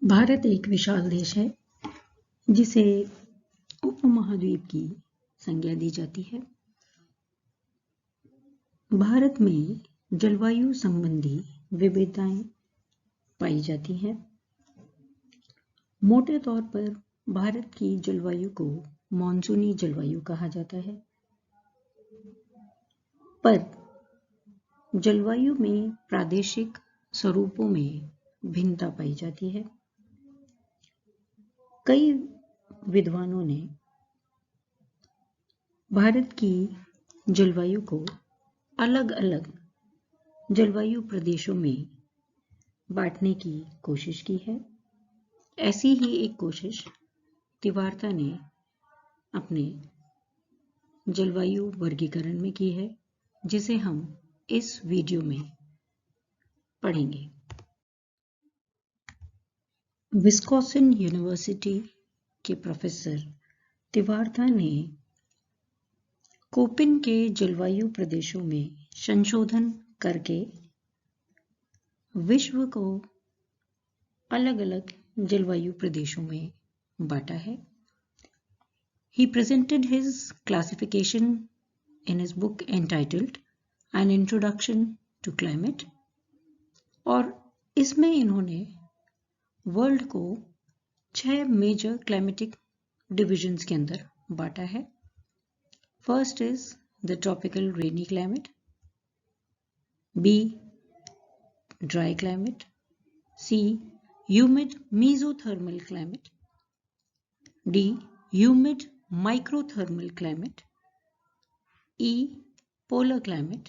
भारत एक विशाल देश है जिसे उपमहाद्वीप की संज्ञा दी जाती है। भारत में जलवायु संबंधी विविधताएं पाई जाती हैं। मोटे तौर पर भारत की जलवायु को मानसूनी जलवायु कहा जाता है, पर जलवायु में प्रादेशिक स्वरूपों में भिन्नता पाई जाती है। कई विद्वानों ने भारत की जलवायु को अलग अलग जलवायु प्रदेशों में बांटने की कोशिश की है। ऐसी ही एक कोशिश तिवारता ने अपने जलवायु वर्गीकरण में की है, जिसे हम इस वीडियो में पढ़ेंगे। विस्कॉन्सिन यूनिवर्सिटी के प्रोफेसर तिवारता ने कोपिन के जलवायु प्रदेशों में संशोधन करके विश्व को अलग अलग जलवायु प्रदेशों में बांटा है। He presented his classification in his book entitled An Introduction to Climate, और इसमें इन्होंने वर्ल्ड को 6 मेजर क्लाइमेटिक डिविजन्स के अंदर बांटा है। First is the tropical rainy climate, B dry climate, C humid mesothermal climate, D humid microthermal climate, E polar climate,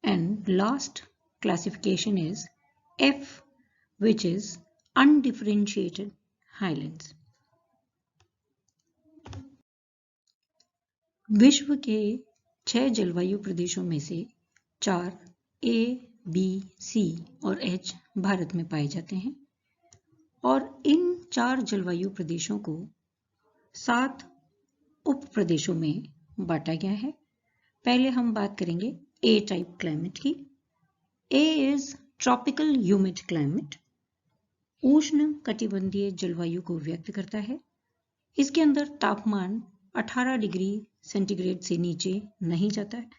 and last classification is F, which is undifferentiated highlands. विश्व के 6 जलवायु प्रदेशों में से 4 A, B, C और H Bharat में पाए जाते हैं, और इन 4 जलवायु प्रदेशों को 7 उप प्रदेशों में बांटा गया है। पहले हम बात करेंगे ए टाइप क्लाइमेट की। ए इज ट्रॉपिकल ह्यूमिड क्लाइमेट, उष्ण कटिबंधीय जलवायु को व्यक्त करता है। इसके अंदर तापमान 18 डिग्री सेंटीग्रेड से नीचे नहीं जाता है,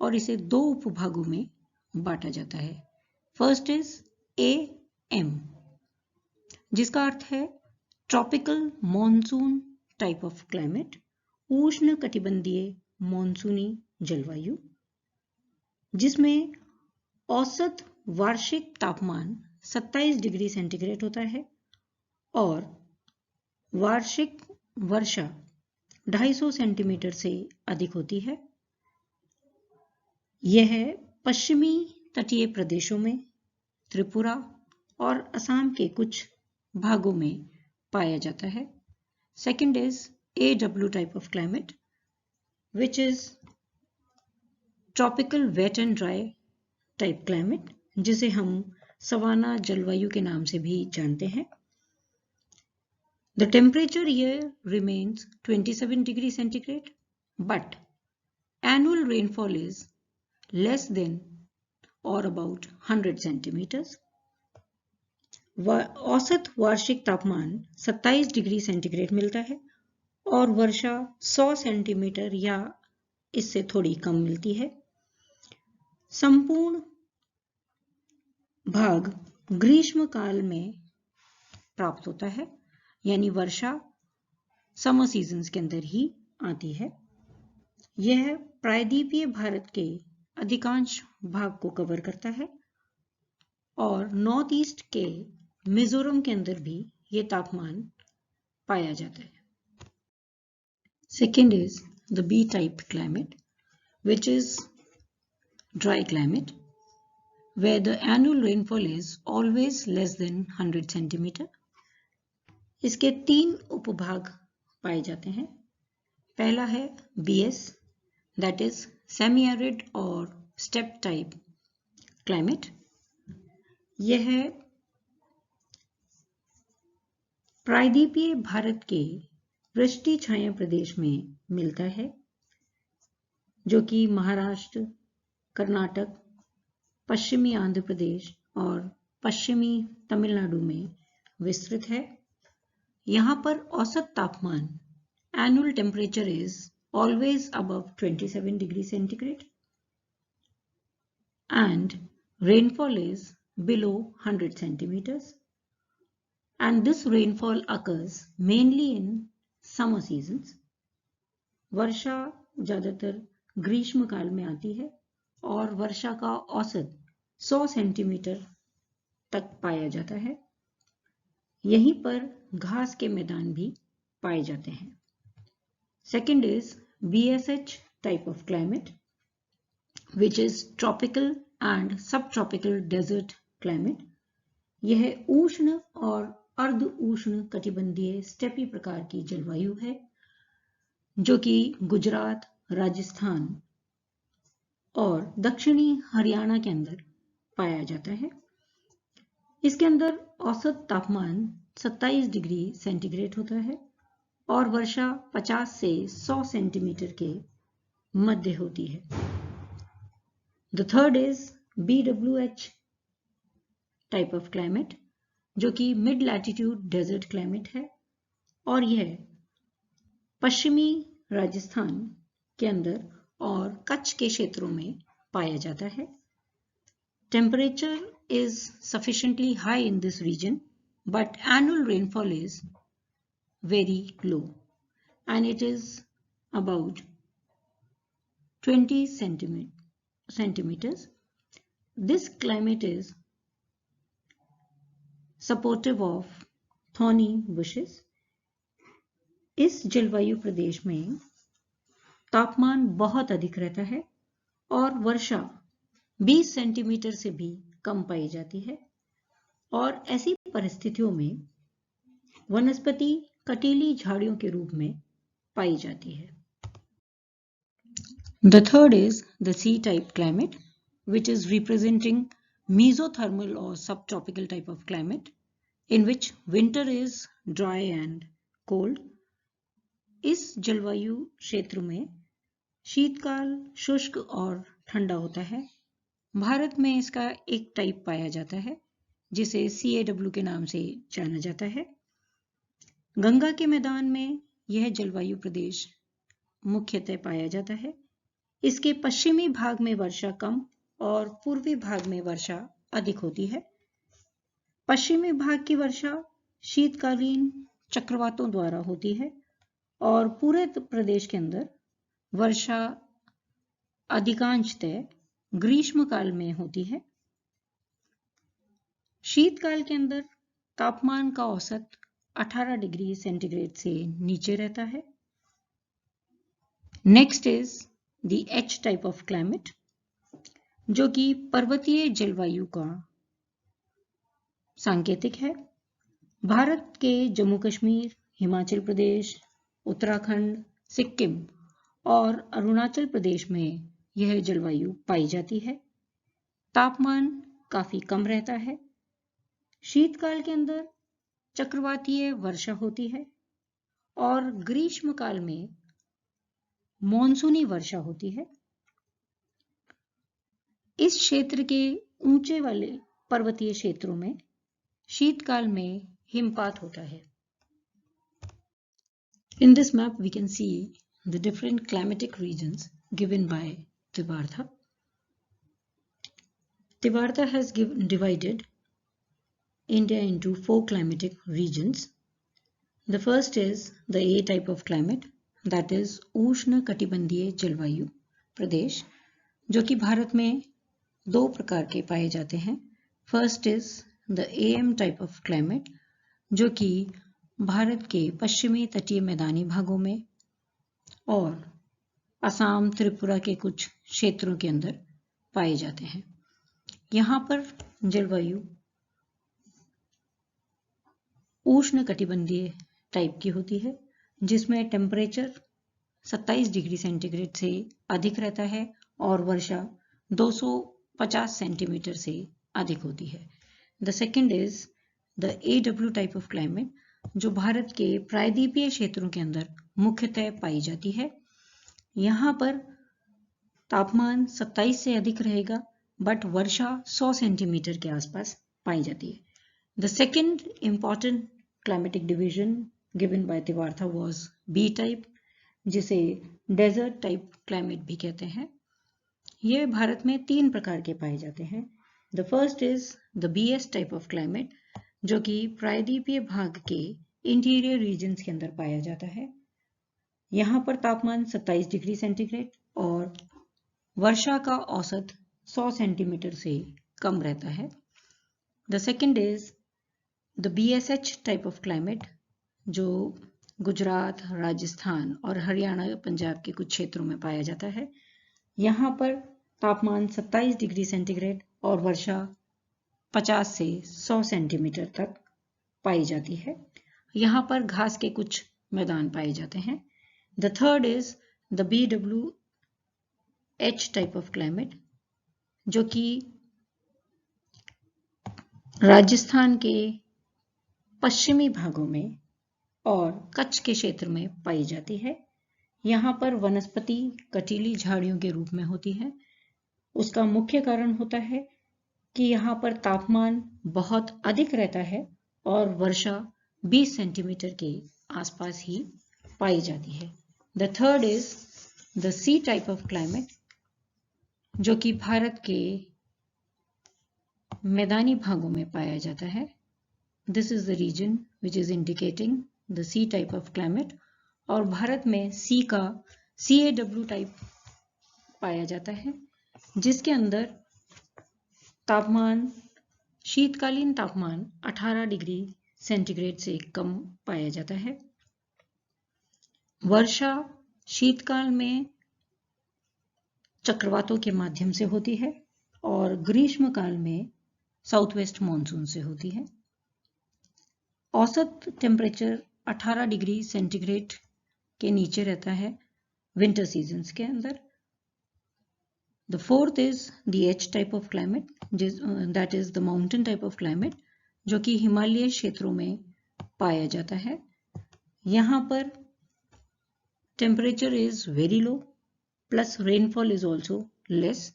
और इसे 2 उपभागों में बांटा जाता है। फर्स्ट इज ए एम, जिसका अर्थ है tropical monsoon type of climate, उष्ण कटिबंधीय मॉनसूनी जलवायु, जिसमें औसत वार्षिक तापमान 27 डिग्री सेंटीग्रेड होता है और वार्षिक वर्षा 250 सेंटीमीटर से अधिक होती है। यह पश्चिमी तटीय प्रदेशों में, त्रिपुरा और असम के कुछ भागों में पाया जाता है। Second is AW type of climate, which is tropical wet and dry type climate, जिसे हम सवाना जलवायु के नाम से भी जानते हैं। The temperature here remains 27 degree centigrade, but annual rainfall is less than or about 100 centimeters. औसत वार्षिक तापमान 27 डिग्री सेंटीग्रेड मिलता है और वर्षा 100 सेंटीमीटर या इससे थोड़ी कम मिलती है। संपूर्ण भाग ग्रीष्म काल में प्राप्त होता है, यानी वर्षा समर सीजन्स के अंदर ही आती है। यह प्रायद्वीपीय भारत के अधिकांश भाग को कवर करता है, और नॉर्थ ईस्ट के मिजोरम के अंदर भी ये तापमान पाया जाता है। Second is the B type climate, which is dry climate, where the annual rainfall is always less than 100 centimetre. इसके 3 उपभाग पाए जाते हैं। पहला है BS, that is semi arid और steppe type climate। यह प्रायद्वीपीय भारत के वृष्टि छाया प्रदेश में मिलता है, जो कि महाराष्ट्र, कर्नाटक, पश्चिमी आंध्र प्रदेश और पश्चिमी तमिलनाडु में विस्तृत है। यहाँ पर औसत तापमान annual temperature is always above 27 degree centigrade and rainfall is below 100 centimeters, and this rainfall occurs mainly in summer seasons. वर्षा ज़्यादातर ग्रीष्म काल में आती है और वर्षा का औसत 100 सेंटीमीटर तक पाया जाता है। यहीं पर घास के मैदान भी पाए जाते हैं। Second is BSH type of climate, which is tropical and subtropical desert climate. यह उष्ण और अर्ध उष्ण कटिबंधीय स्टेपी प्रकार की जलवायु है जो कि गुजरात, राजस्थान और दक्षिणी हरियाणा के अंदर पाया जाता है। इसके अंदर औसत तापमान 27 डिग्री सेंटीग्रेड होता है और वर्षा 50 से 100 सेंटीमीटर के मध्य होती है। The third is BWH type of climate, जो कि मिड लैटिट्यूड डेजर्ट क्लाइमेट है और यह पश्चिमी राजस्थान के अंदर और कच्छ के क्षेत्रों में पाया जाता है। Temperature is sufficiently high in this region, but annual rainfall is very low and it is about 20 centimeters. This climate is supportive of thorny bushes. इस जलवायु प्रदेश में तापमान बहुत अधिक रहता है और वर्षा 20 सेंटीमीटर से भी कम पाई जाती है और ऐसी परिस्थितियों में वनस्पति कटीली झाड़ियों के रूप में पाई जाती है। The third is the C-type climate, which is representing mesothermal or subtropical type of climate, in which winter is dry and cold. इस जलवायु क्षेत्र में शीतकाल शुष्क और ठंडा होता है। भारत में इसका एक टाइप पाया जाता है जिसे CAW के नाम से जाना जाता है। गंगा के मैदान में यह जलवायु प्रदेश मुख्यतः पाया जाता है। इसके पश्चिमी भाग में वर्षा कम और पूर्वी भाग में वर्षा अधिक होती है। पश्चिमी भाग की वर्षा शीतकालीन चक्रवातों द्वारा होती है और पूरे प्रदेश के अंदर वर्षा अधिकांशतः ग्रीष्म काल में होती है। शीतकाल के अंदर तापमान का औसत 18 डिग्री सेंटीग्रेड से नीचे रहता है। Next is the H type of climate, जो कि पर्वतीय जलवायु का सांकेतिक है। भारत के जम्मू कश्मीर, हिमाचल प्रदेश, उत्तराखंड, सिक्किम और अरुणाचल प्रदेश में यह जलवायु पाई जाती है। तापमान काफी कम रहता है। शीतकाल के अंदर चक्रवातीय वर्षा होती है और ग्रीष्म काल में मॉनसूनी वर्षा होती है। इस क्षेत्र के ऊंचे वाले पर्वतीय क्षेत्रों में शीतकाल में हिमपात होता है। In this map we can see the different climatic regions given by Tivartha. Tivartha has divided India into 4 climatic regions. The first is the A type of climate, that is उष्ण कटिबंधीय जलवायु प्रदेश, जो कि भारत में 2 प्रकार के पाए जाते हैं। First is the AM type of climate, जो कि भारत के पश्चिमी तटीय मैदानी भागों में और असम, त्रिपुरा के कुछ क्षेत्रों के अंदर पाए जाते हैं। यहाँ पर जलवायु उष्ण कटिबंधीय टाइप की होती है, जिसमें टेम्परेचर 27 डिग्री सेंटीग्रेड से अधिक रहता है और वर्षा 250 सेंटीमीटर से अधिक होती है। The second is the AW type of climate, जो भारत के प्रायद्वीपीय क्षेत्रों के अंदर मुख्यतः पाई जाती है। यहाँ पर तापमान 27 से अधिक रहेगा, बट वर्षा 100 सेंटीमीटर के आसपास पाई जाती है। The second important climatic division given by Trewartha was B type, जिसे डेजर्ट टाइप क्लाइमेट भी कहते हैं। ये भारत में 3 प्रकार के पाए जाते हैं। The first is the BS type of climate, जो कि प्रायद्वीपीय भाग के इंटीरियर रीजन्स के अंदर पाया जाता है। यहाँ पर तापमान 27 डिग्री सेंटीग्रेड और वर्षा का औसत 100 सेंटीमीटर से कम रहता है। The second is the BSH type of climate, जो गुजरात, राजस्थान और हरियाणा, पंजाब के कुछ क्षेत्रों में पाया जाता है। यहाँ पर तापमान 27 डिग्री सेंटीग्रेड और वर्षा 50 से 100 सेंटीमीटर तक पाई जाती है। यहाँ पर घास के कुछ मैदान पाए जाते हैं। The third is the BWH type of climate, जो कि राजस्थान के पश्चिमी भागों में और कच्छ के क्षेत्र में पाई जाती है। यहाँ पर वनस्पति कटीली झाड़ियों के रूप में होती है। उसका मुख्य कारण होता है कि यहाँ पर तापमान बहुत अधिक रहता है और वर्षा 20 सेंटीमीटर के आसपास ही पाई जाती है। The third is the C type of climate, जो कि भारत के मैदानी भागों में पाया जाता है। This is the region which is indicating the C type of climate. और भारत में सी का CAW टाइप पाया जाता है, जिसके अंदर तापमान, शीतकालीन तापमान 18 डिग्री सेंटीग्रेड से कम पाया जाता है। वर्षा शीतकाल में चक्रवातों के माध्यम से होती है और ग्रीष्म काल में साउथ वेस्ट मॉनसून से होती है। औसत टेम्परेचर 18 डिग्री सेंटीग्रेड के नीचे रहता है विंटर सीजन्स के अंदर। The fourth is the H type of climate, that is the mountain type of climate, जो कि हिमालय क्षेत्रों में पाया जाता है। यहाँ पर temperature is very low, plus rainfall is also less,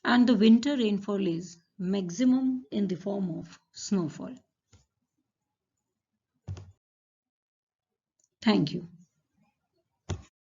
and the winter rainfall is maximum in the form of snowfall. Thank you.